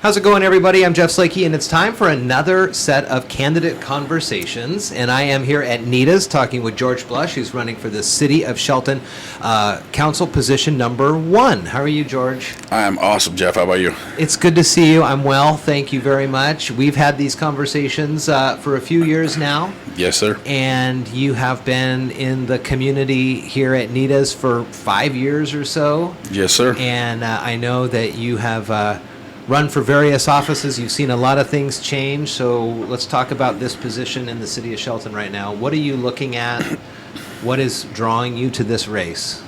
How's it going, everybody? I'm Jeff Slakey, and it's time for another set of candidate conversations. And I am here at Nita's talking with George Blush, who's running for the City of Shelton Council position number 1. How are you, George? I'm awesome, Jeff. How about you? It's good to see you. I'm well. Thank you very much. We've had these conversations for a few years now. Yes, sir. And you have been in the community here at Nita's for 5 years or so. Yes, sir. And I know that you have run for various offices. You've seen a lot of things change. So let's talk about this position in the city of Shelton right now. What are you looking at? What is drawing you to this race?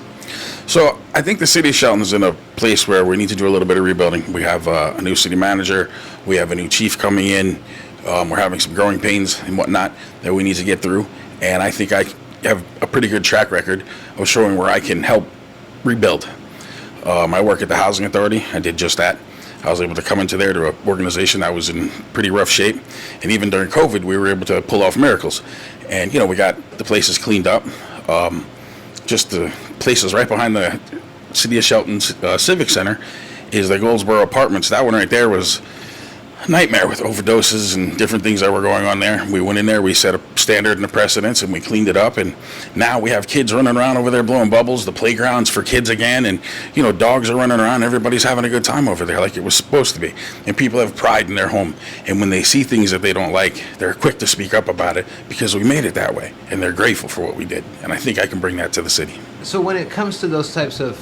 So I think the city of Shelton is in a place where we need to do a little bit of rebuilding. We have a new city manager. We have a new chief coming in. We're having some growing pains and whatnot that we need to get through. And I think I have a pretty good track record of showing where I can help rebuild. I work at the Housing Authority. I did just that. I was able to come into there to an organization that was in pretty rough shape. And even during COVID, we were able to pull off miracles. And, you know, we got the places cleaned up. Just the places right behind the City of Shelton's Civic Center is the Goldsboro Apartments. That one right there was a nightmare with overdoses and different things that were going on there. We went in there, we set a standard and a precedence, and we cleaned it up. And now we have kids running around over there blowing bubbles. The playground's for kids again. And, you know, dogs are running around. Everybody's having a good time over there like it was supposed to be. And people have pride in their home. And when they see things that they don't like, they're quick to speak up about it because we made it that way. And they're grateful for what we did. And I think I can bring that to the city. So when it comes to those types of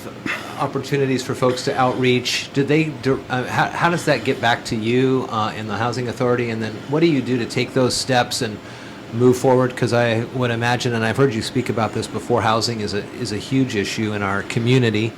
opportunities for folks to outreach, how does that get back to you in the Housing Authority? And then what do you do to take those steps and move forward? Because I would imagine, and I've heard you speak about this before, housing is a huge issue in our community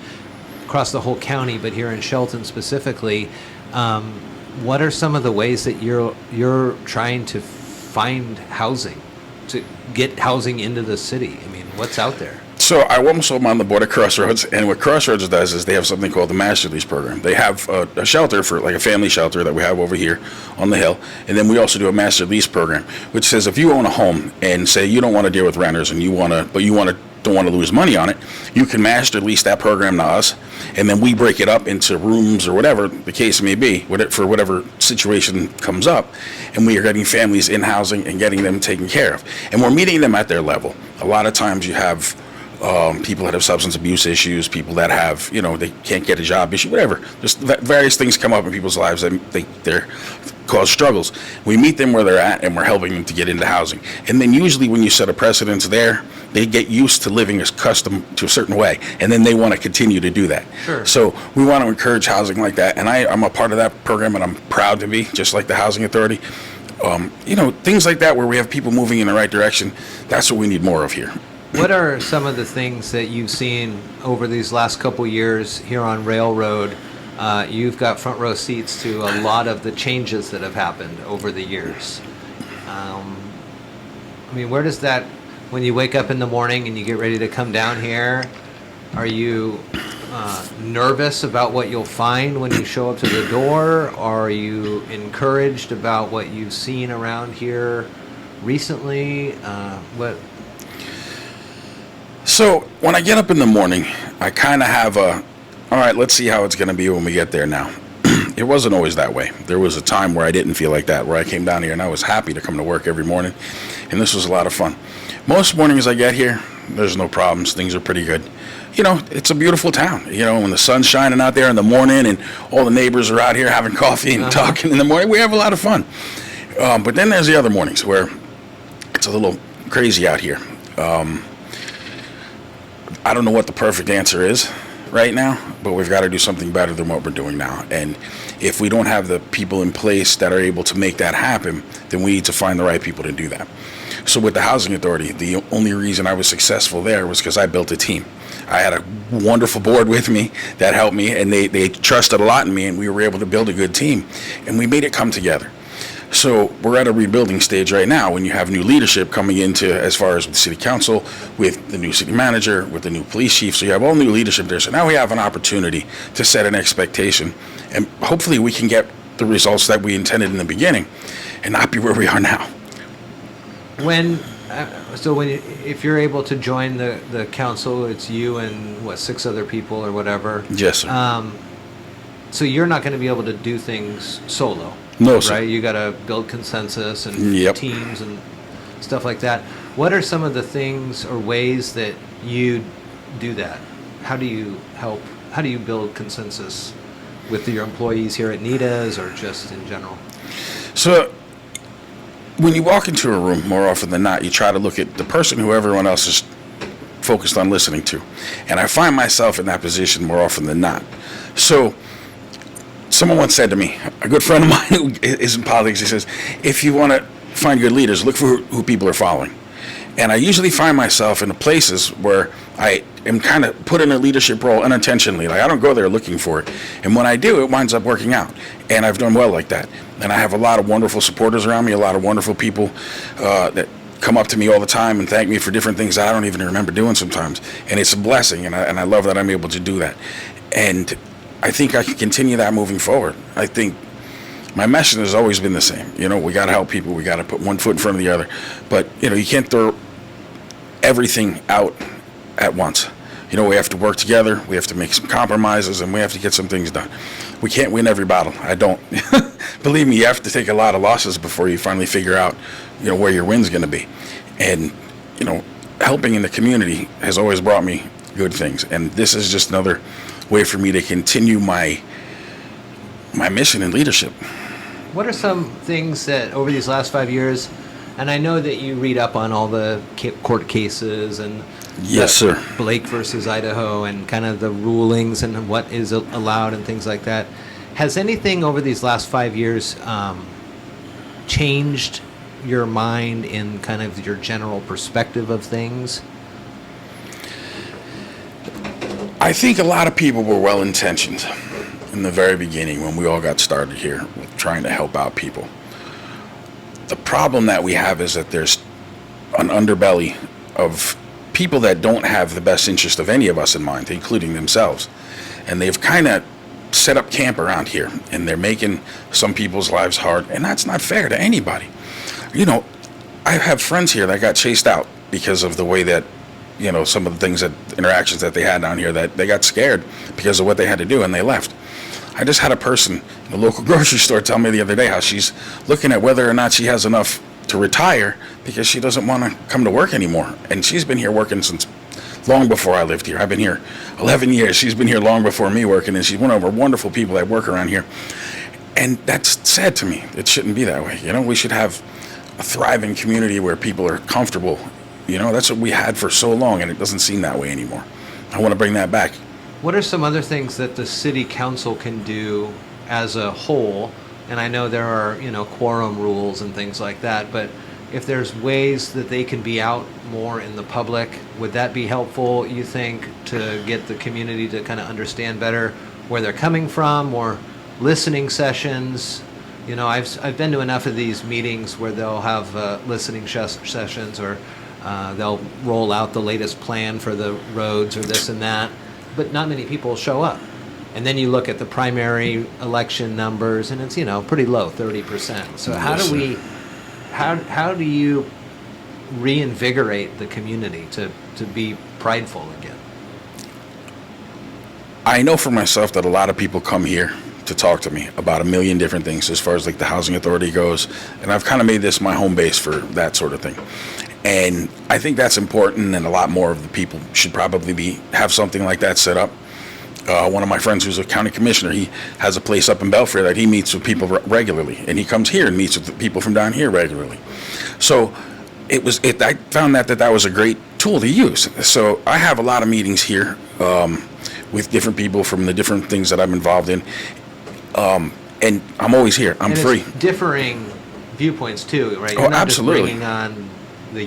across the whole county, but here in Shelton specifically. What are some of the ways that you're trying to find housing, to get housing into the city? I mean, what's out there? So I also am on the board of Crossroads, and what Crossroads does is they have something called the Master Lease Program. They have a shelter for like a family shelter that we have over here on the hill, and then we also do a Master Lease Program, which says if you own a home and say you don't want to deal with renters and don't want to lose money on it, you can master lease that program to us, and then we break it up into rooms or whatever the case may be for whatever situation comes up, and we are getting families in housing and getting them taken care of, and we're meeting them at their level. A lot of times you have people that have substance abuse issues, people that have, they can't get a job issue, whatever. Just various things come up in people's lives that they're cause struggles. We meet them where they're at, and we're helping them to get into housing. And then usually when you set a precedence there, they get used to living accustomed to a certain way, and then they want to continue to do that. Sure. So we want to encourage housing like that, and I'm a part of that program, and I'm proud to be, just like the Housing Authority. Things like that where we have people moving in the right direction, that's what we need more of here. What are some of the things that you've seen over these last couple years here on Railroad? You've got front row seats to a lot of the changes that have happened over the years. Where does that, when you wake up in the morning and you get ready to come down here, are you nervous about what you'll find when you show up to the door? Or are you encouraged about what you've seen around here recently? So when I get up in the morning, I kind of have all right, let's see how it's going to be when we get there now. It wasn't always that way. There was a time where I didn't feel like that, where I came down here and I was happy to come to work every morning, and this was a lot of fun. Most mornings I get here, there's no problems. Things are pretty good. It's a beautiful town. When the sun's shining out there in the morning and all the neighbors are out here having coffee and talking in the morning, we have a lot of fun. But then there's the other mornings where it's a little crazy out here. I don't know what the perfect answer is right now, but we've got to do something better than what we're doing now. And if we don't have the people in place that are able to make that happen, then we need to find the right people to do that. So with the Housing Authority, the only reason I was successful there was because I built a team. I had a wonderful board with me that helped me, and they trusted a lot in me, and we were able to build a good team, and we made it come together. So we're at a rebuilding stage right now when you have new leadership coming into, as far as with the city council, with the new city manager, with the new police chief. So you have all new leadership there. So now we have an opportunity to set an expectation, and hopefully we can get the results that we intended in the beginning and not be where we are now. If you're able to join the council, it's you and 6 other people or whatever. Yes, sir. so you're not going to be able to do things solo. No, sir. Right? You got to build consensus and Yep. teams and stuff like that. What are some of the things or ways that you do that? How do you help? How do you build consensus with your employees here at NITAS or just in general? So when you walk into a room, more often than not, you try to look at the person who everyone else is focused on listening to. And I find myself in that position more often than not. So someone once said to me, a good friend of mine who is in politics, he says, if you want to find good leaders, look for who people are following. And I usually find myself in the places where I am kind of put in a leadership role unintentionally. Like, I don't go there looking for it. And when I do, it winds up working out. And I've done well like that. And I have a lot of wonderful supporters around me, a lot of wonderful people that come up to me all the time and thank me for different things that I don't even remember doing sometimes. And it's a blessing, and I love that I'm able to do that. And I think I can continue that moving forward. I think my mission has always been the same. You know, we got to help people. We got to put one foot in front of the other. But, you know, you can't throw everything out at once. You know, we have to work together. We have to make some compromises, and we have to get some things done. We can't win every battle. I don't. Believe me, you have to take a lot of losses before you finally figure out, you know, where your win's going to be. And, you know, helping in the community has always brought me good things. And this is just another way for me to continue my mission in leadership. What are some things that over these last 5 years, and I know that you read up on all the court cases and Yes, sir. Blake versus Idaho and kind of the rulings and what is allowed and things like that. Has anything over these last 5 years changed your mind in kind of your general perspective of things? I think a lot of people were well-intentioned in the very beginning when we all got started here with trying to help out people. The problem that we have is that there's an underbelly of people that don't have the best interest of any of us in mind, including themselves. And they've kind of set up camp around here, and they're making some people's lives hard, and that's not fair to anybody. You know, I have friends here that got chased out because of the way that, you know, some of the things that, interactions that they had down here, that they got scared because of what they had to do, and they left. I just had a person in the local grocery store tell me the other day how she's looking at whether or not she has enough to retire because she doesn't want to come to work anymore. And she's been here working since long before I lived here. I've been here 11 years. She's been here long before me working, and she's one of our wonderful people that work around here. And that's sad to me. It shouldn't be that way. You know, we should have a thriving community where people are comfortable. You know, that's what we had for so long, and it doesn't seem that way anymore. I want to bring that back. What are some other things that the city council can do as a whole? And I know there are, you know, quorum rules and things like that, but if there's ways that they can be out more in the public, would that be helpful, you think, to get the community to kind of understand better where they're coming from, or listening sessions? You know, I've been to enough of these meetings where they'll have listening sessions, or they'll roll out the latest plan for the roads or this and that, but not many people show up. And then you look at the primary election numbers, and it's, you know, pretty low, 30%. So how do you reinvigorate the community to be prideful again? I know for myself that a lot of people come here to talk to me about a million different things as far as like the housing authority goes, and I've kind of made this my home base for that sort of thing. And I think that's important, and a lot more of the people should probably have something like that set up. One of my friends who's a county commissioner, he has a place up in Belfair that he meets with people regularly, and he comes here and meets with the people from down here regularly. So I found that was a great tool to use. So I have a lot of meetings here with different people from the different things that I'm involved in, and I'm always here. I'm free. It's differing viewpoints too, right? You're Oh, not absolutely. just bringing on the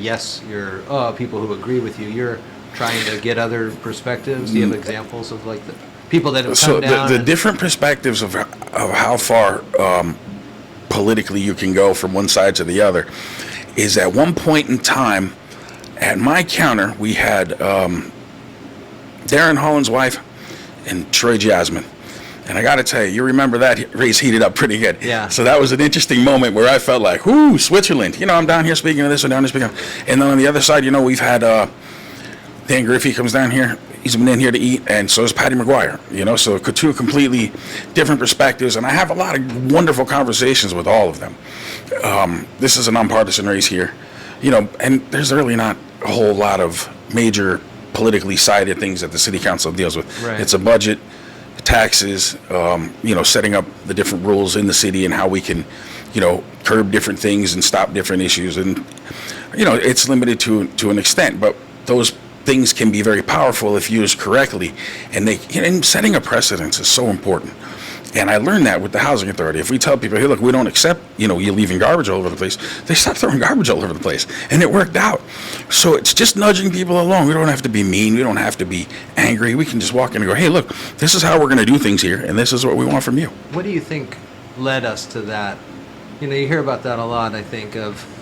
people who agree with you. You're trying to get other perspectives. Do you have examples of like the people that have come down? So the different perspectives of how far politically you can go from one side to the other is, at one point in time, at my counter, we had Darren Holland's wife and Troy Jasmine. And I got to tell you, you remember that race heated up pretty good. Yeah. So that was an interesting moment where I felt like, whoo, Switzerland. You know, I'm down here speaking of this and down here speaking. And then on the other side, you know, we've had Dan Griffey comes down here. He's been in here to eat, and so is Patty McGuire. So two completely different perspectives, and I have a lot of wonderful conversations with all of them. This is a nonpartisan race here, and there's really not a whole lot of major politically sided things that the city council deals with. Right. It's a budget, taxes, setting up the different rules in the city and how we can, curb different things and stop different issues. And, it's limited to an extent, but those things can be very powerful if used correctly. And and setting a precedence is so important. And I learned that with the housing authority. If we tell people, hey, look, we don't accept, you leaving garbage all over the place, they stop throwing garbage all over the place. And it worked out. So it's just nudging people along. We don't have to be mean. We don't have to be angry. We can just walk in and go, hey, look, this is how we're going to do things here, and this is what we want from you. What do you think led us to that? You hear about that a lot, I think, of,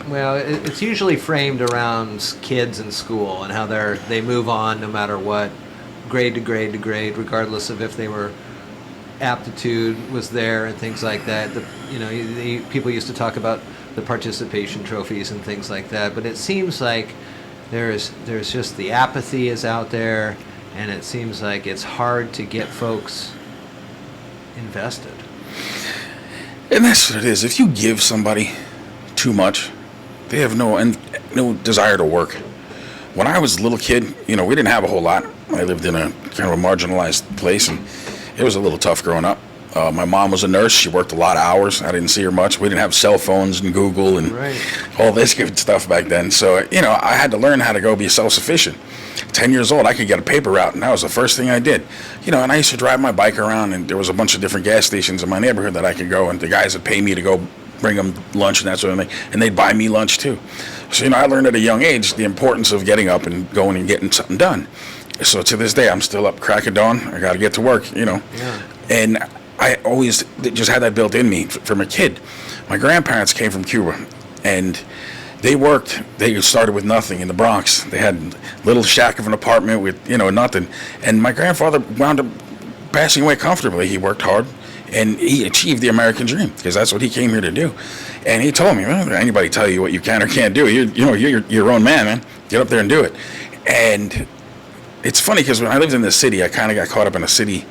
it's usually framed around kids in school and how they move on no matter what, grade to grade to grade, regardless of if they were aptitude was there and things like that. People used to talk about the participation trophies and things like that, but it seems like there's just the apathy is out there, and it seems like it's hard to get folks invested. And that's what it is. If you give somebody too much, they have no desire to work. When I was a little kid, we didn't have a whole lot. I lived in a kind of a marginalized place, and it was a little tough growing up. My mom was a nurse. She worked a lot of hours. I didn't see her much. We didn't have cell phones and Google and all this good stuff back then. So, I had to learn how to go be self-sufficient. 10 years old, I could get a paper route, and that was the first thing I did. And I used to drive my bike around, and there was a bunch of different gas stations in my neighborhood that I could go, and the guys would pay me to go bring them lunch and that sort of thing, and they'd buy me lunch too. So, I learned at a young age the importance of getting up and going and getting something done. So to this day, I'm still up crack of dawn. I got to get to work, Yeah. And I always just had that built in me from a kid. My grandparents came from Cuba, and they worked. They started with nothing in the Bronx. They had a little shack of an apartment with, nothing. And my grandfather wound up passing away comfortably. He worked hard, and he achieved the American dream because that's what he came here to do. And he told me, well, anybody tell you what you can or can't do? You're your own man. Get up there and do it. And it's funny because when I lived in the city, I kind of got caught up in a city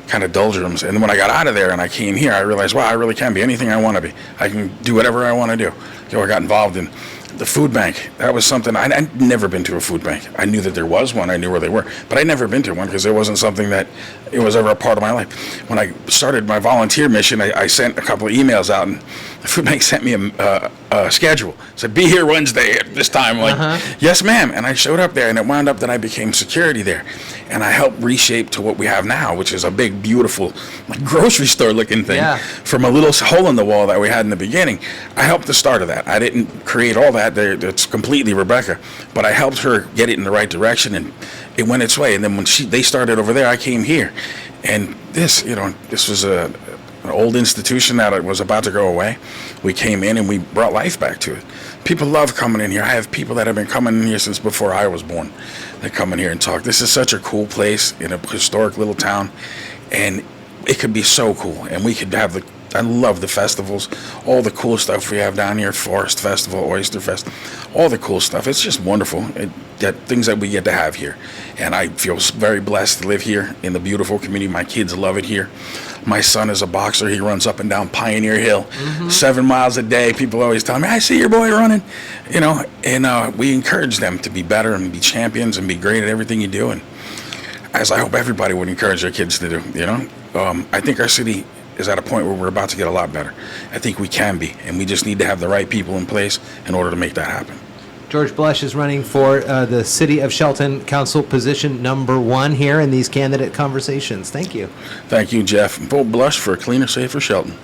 kind of doldrums. And when I got out of there and I came here, I realized, wow, I really can be anything I want to be. I can do whatever I want to do. I got involved in the food bank. That was something, I'd never been to a food bank. I knew that there was one. I knew where they were. But I'd never been to one because it wasn't something that it was ever a part of my life. When I started my volunteer mission, I sent a couple of emails out, and the food bank sent me a schedule. It said, be here Wednesday at this time. I'm like, yes, ma'am. And I showed up there, and it wound up that I became security there. And I helped reshape to what we have now, which is a big, beautiful, like grocery store looking thing from a little hole in the wall that we had in the beginning. I helped the start of that. I didn't create all that. It's completely Rebecca. But I helped her get it in the right direction, and it went its way. And then when they started over there, I came here. And this was an old institution that was about to go away. We came in and we brought life back to it. People love coming in here. I have people that have been coming in here since before I was born. They come in here and talk. This is such a cool place in a historic little town, and it could be so cool. And we could have I love the festivals, all the cool stuff we have down here, Forest Festival, Oyster Fest, all the cool stuff. It's just wonderful, things that we get to have here. And I feel very blessed to live here in the beautiful community. My kids love it here. My son is a boxer. He runs up and down Pioneer Hill, 7 miles a day. People always tell me, I see your boy running, and we encourage them to be better and be champions and be great at everything you do. And as I hope everybody would encourage their kids to do, I think our city is at a point where we're about to get a lot better. I think we can be, and we just need to have the right people in place in order to make that happen. George Blush is running for the City of Shelton Council position number 1 here in these candidate conversations. Thank you. Thank you, Jeff. Vote Blush for a cleaner, safer Shelton.